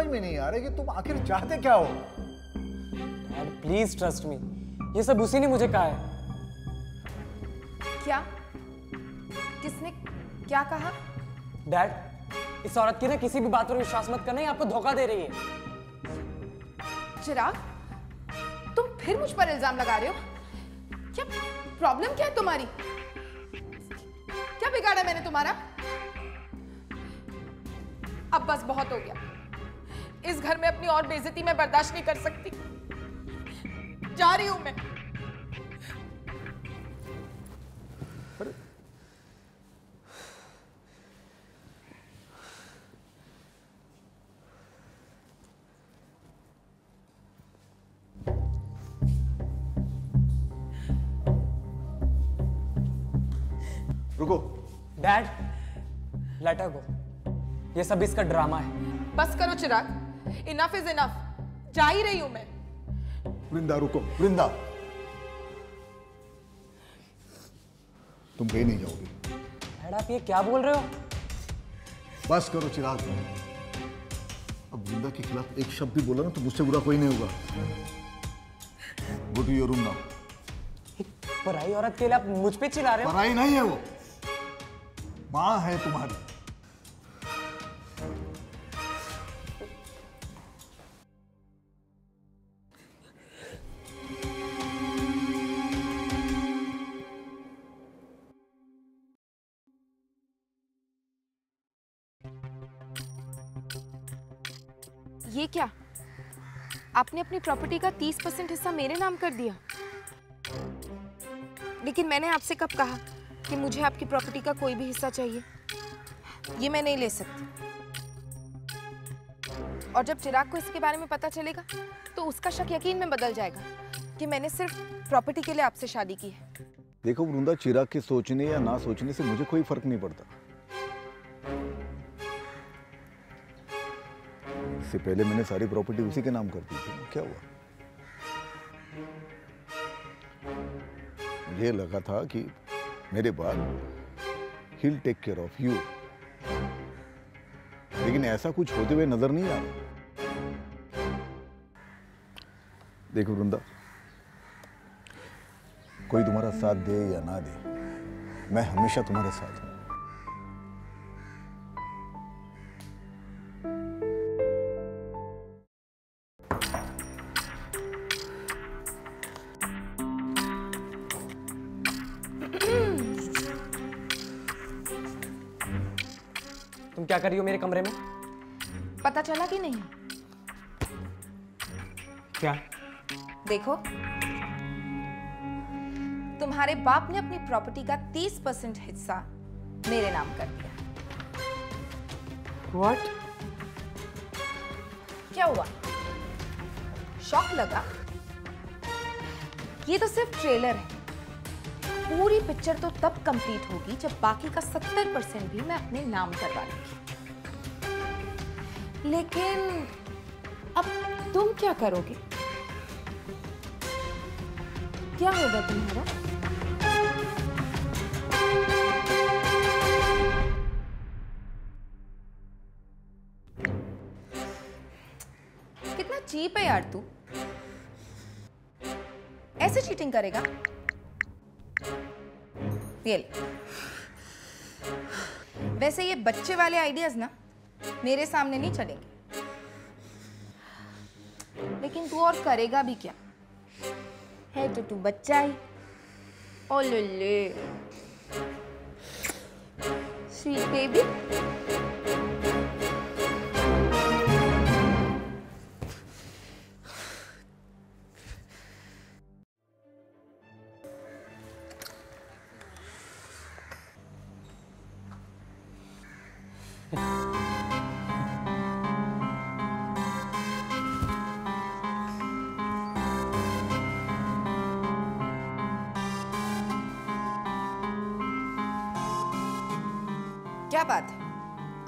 समझ में नहीं आ रहा कि तुम आखिर चाहते क्या हो। डैड प्लीज ट्रस्ट मी, ये सब उसी ने मुझे कहा है। क्या? किसने क्या कहा? डैड, इस औरत की ना किसी भी बात पर विश्वास मत करना, ये आपको धोखा दे रही है। चिराग, तुम फिर मुझ पर इल्जाम लगा रहे हो? क्या प्रॉब्लम क्या है तुम्हारी? क्या बिगाड़ा मैंने तुम्हारा? अब बस बहुत हो गया। इस घर में अपनी और बेइज्जती मैं बर्दाश्त नहीं कर सकती। जा रही हूं मैं। रुको। डैड, लेट हर गो, ये सब इसका ड्रामा है। बस करो चिराग, इनफ इज इनफ। जा ही रही हूं मैं। वृंदा रुको, वृंदा तुम कहीं नहीं जाओगी। डैड आप ये क्या बोल रहे हो? बस करो चिराग, अब वृंदा के खिलाफ एक शब्द भी बोला ना तो मुझसे बुरा कोई नहीं होगा। Go to your room now. पराई औरत के लिए आप मुझ पे चिल्ला रहे हो? पराई नहीं है वो, मां है तुम्हारी। ये क्या? आपने अपनी प्रॉपर्टी का 30% हिस्सा मेरे नाम कर दिया। लेकिन मैंने आपसे कब कहा कि मुझे आपकी प्रॉपर्टी का कोई भी हिस्सा चाहिए? ये मैं नहीं ले सकती। और जब चिराग को इसके बारे में पता चलेगा तो उसका शक यकीन में बदल जाएगा कि मैंने सिर्फ प्रॉपर्टी के लिए आपसे शादी की है। देखो वृंदा, चिराग के सोचने या ना सोचने से मुझे कोई फर्क नहीं पड़ता। इससे पहले मैंने सारी प्रॉपर्टी उसी के नाम कर दी थी, क्या हुआ? मुझे लगा था कि मेरे बाद he'll take care of you, लेकिन ऐसा कुछ होते हुए नजर नहीं आ रहा। देखो वृंदा, कोई तुम्हारा साथ दे या ना दे, मैं हमेशा तुम्हारे साथ हूं। तुम क्या कर रही हो मेरे कमरे में? पता चला कि नहीं? क्या? देखो, तुम्हारे बाप ने अपनी प्रॉपर्टी का 30% हिस्सा मेरे नाम कर दिया। What? क्या हुआ? शॉक लगा? ये तो सिर्फ ट्रेलर है। पूरी पिक्चर तो तब कंप्लीट होगी जब बाकी का 70% भी मैं अपने नाम करवा लूंगी। लेकिन अब तुम क्या करोगे? क्या होगा तुम्हारा? कितना चीप है यार तू। ऐसे चीटिंग करेगा? ये ले। वैसे ये बच्चे वाले आइडियाज ना मेरे सामने नहीं चलेंगे। लेकिन तू और करेगा भी क्या? है तो तू बच्चा ही। ओ ले स्वीट बेबी। क्या बात है,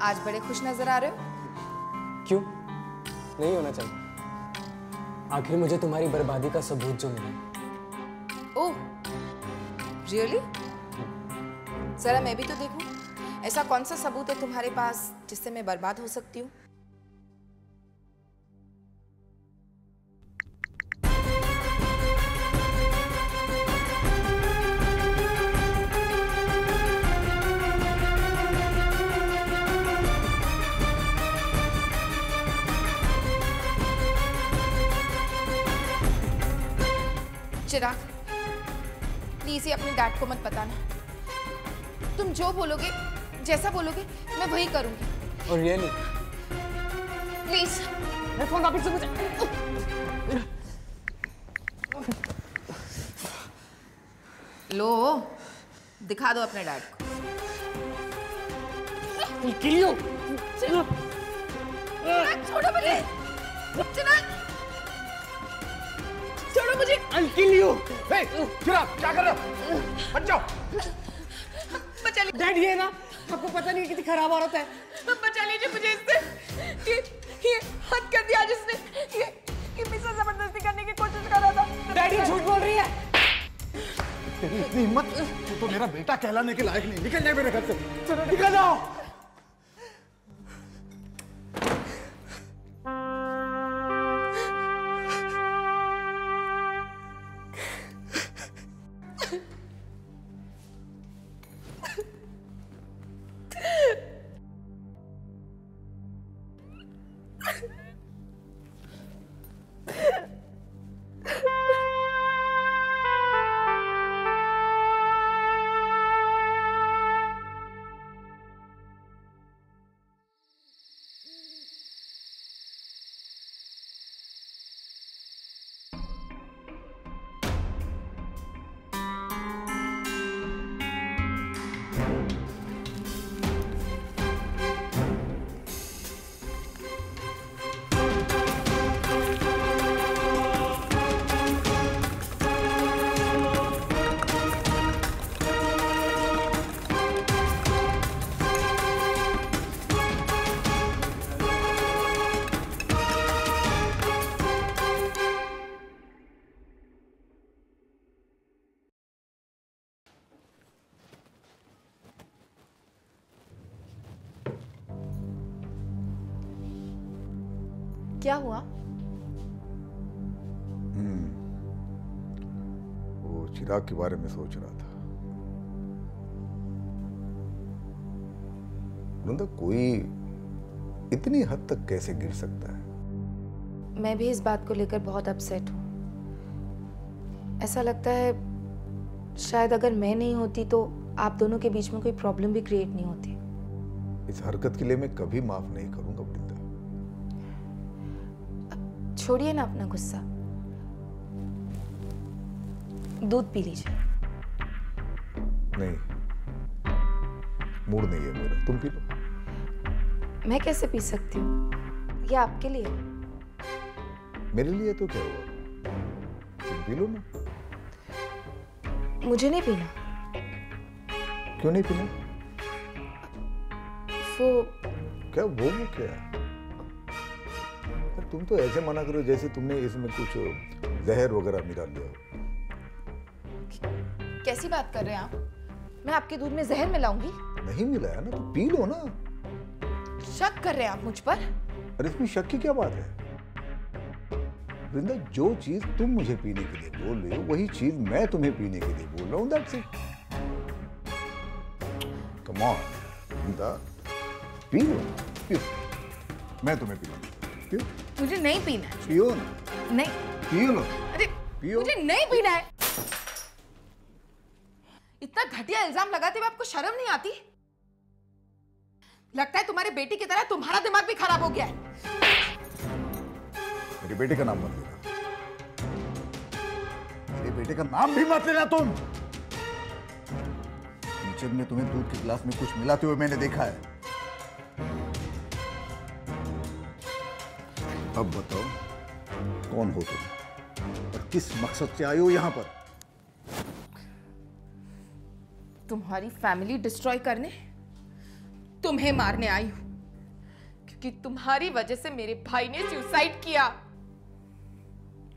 आज बड़े खुश नजर आ रहे हो? क्यों? नहीं होना चाहिए। आखिर मुझे तुम्हारी बर्बादी का सबूत जो मिला। ओह, रियली? जरा मैं भी तो देखूं। ऐसा कौन सा सबूत है तुम्हारे पास जिससे मैं बर्बाद हो सकती हूँ? चिराग, प्लीज ये अपने डैड को मत बताना। तुम जो बोलोगे, जैसा बोलोगे, मैं वही करूंगी। और रियली प्लीज। मैं फोन वापस से मुझे लो, दिखा दो अपने डैड को। Kill you. छोड़ो मुझे। चिराग, छोड़ो मुझे। I'll kill you. चिराग क्या कर रहे हो? हट जाओ। बचा लीजिए। डैड ये ना, आपको पता नहीं कितनी खराब औरत है। बचा लीजिए मुझे इससे। ये हद कर दिया जिसने। ये मुझसे जबरदस्ती करने की कोशिश कर रहा था। डैडी झूठ बोल रही है। तेरी इतनी हिम्मत, तू तो मेरा बेटा कहलाने के लायक नहीं। निकल जाए मेरे घर से। चलो निकल जाओ। क्या हुआ? वो चिराग के बारे में सोच रहा था। वृंदा, कोई इतनी हद तक कैसे गिर सकता है? मैं भी इस बात को लेकर बहुत अपसेट हूँ। ऐसा लगता है शायद अगर मैं नहीं होती तो आप दोनों के बीच में कोई प्रॉब्लम भी क्रिएट नहीं होती। इस हरकत के लिए मैं कभी माफ नहीं करूंगा वृंदा। छोड़िए ना अपना गुस्सा, दूध पी लीजिए। नहीं, मूड नहीं है मेरा, तुम पी लो। मैं कैसे पी सकती हूँ? ये आपके लिए। मेरे लिए तो क्या हुआ, तुम पी लो ना। मुझे नहीं पीना। क्यों नहीं पीना? वो क्या वो क्या? तुम तो ऐसे मना करो जैसे तुमने इसमें कुछ जहर वगैरह मिला लिया हो। कैसी बात कर रहे हैं आप? मैं आपके दूध में जहर मिलाऊंगी? नहीं मिलाया ना, तो पी लो ना। शक कर रहे हैं आप मुझ पर? अरे इसमें शक की क्या बात है वृंदा? जो चीज तुम मुझे पीने के लिए बोल रही हो वही चीज मैं तुम्हें पीने के लिए बोल रहा हूँ। That's it. Come on Vrinda, पी लो। पियो, मैं तुम्हें पिलाऊंगा। पियो। मुझे नहीं पीना है। पियो ना। नहीं। पियो लो। अरे पियो। मुझे नहीं पीना है। इतना घटिया इल्जाम लगाते हुए आपको शर्म नहीं आती? लगता है तुम्हारे बेटी की तरह तुम्हारा दिमाग भी खराब हो गया है। मेरे बेटे का नाम मत लेना। मेरे बेटे का नाम भी मत लेना तुम। टीचर ने तुम्हें दूध के गिलास में कुछ मिलाते हुए मैंने देखा है। अब बताओ कौन हो तुम और किस मकसद से आए हो यहां पर? तुम्हारी फैमिली डिस्ट्रॉय करने, तुम्हें मारने आई हूं, क्योंकि तुम्हारी वजह से मेरे भाई ने सुसाइड किया।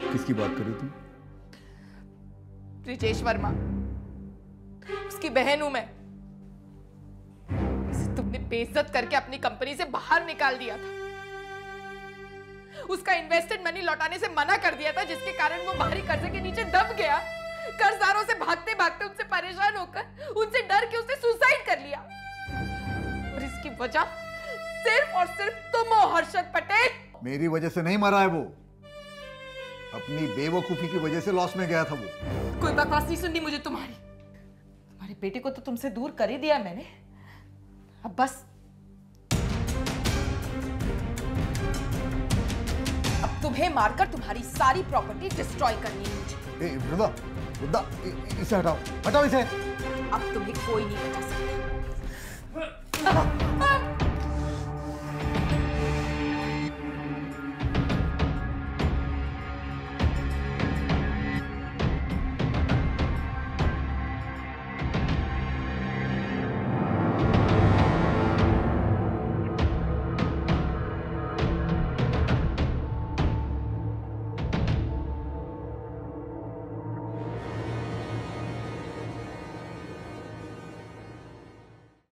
किसकी बात कर रही तुम? ब्रिजेश वर्मा, उसकी बहन हूं मैं। उसे तुमने बेइज्जत करके अपनी कंपनी से बाहर निकाल दिया था। उसका इन्वेस्टेड मनी लौटाने से मना कर दिया था, जिसके कारण वो बाहरी कर्जे के नीचे दब गया। कर्जदारों से भागते भागते उनसे परेशान होकर, उनसे डर के उसने सुसाइड कर लिया। और इसकी वजह सिर्फ और सिर्फ तुम हो हर्षद पटेल। मेरी वजह से नहीं मरा है वो। अपनी बेवकूफी की वजह से लॉस में गया था वो। कोई बकवास नहीं सुननी मुझे तुम्हारे बेटे को तो तुमसे दूर कर ही दिया मैंने। अब बस अब तुम्हें मारकर तुम्हारी सारी प्रॉपर्टी डिस्ट्रॉय करनी है मुझे। वृंदा, वृंदा, इसे हटाओ, हटाओ इसे। अब तुम्हें कोई नहीं बचा सकता।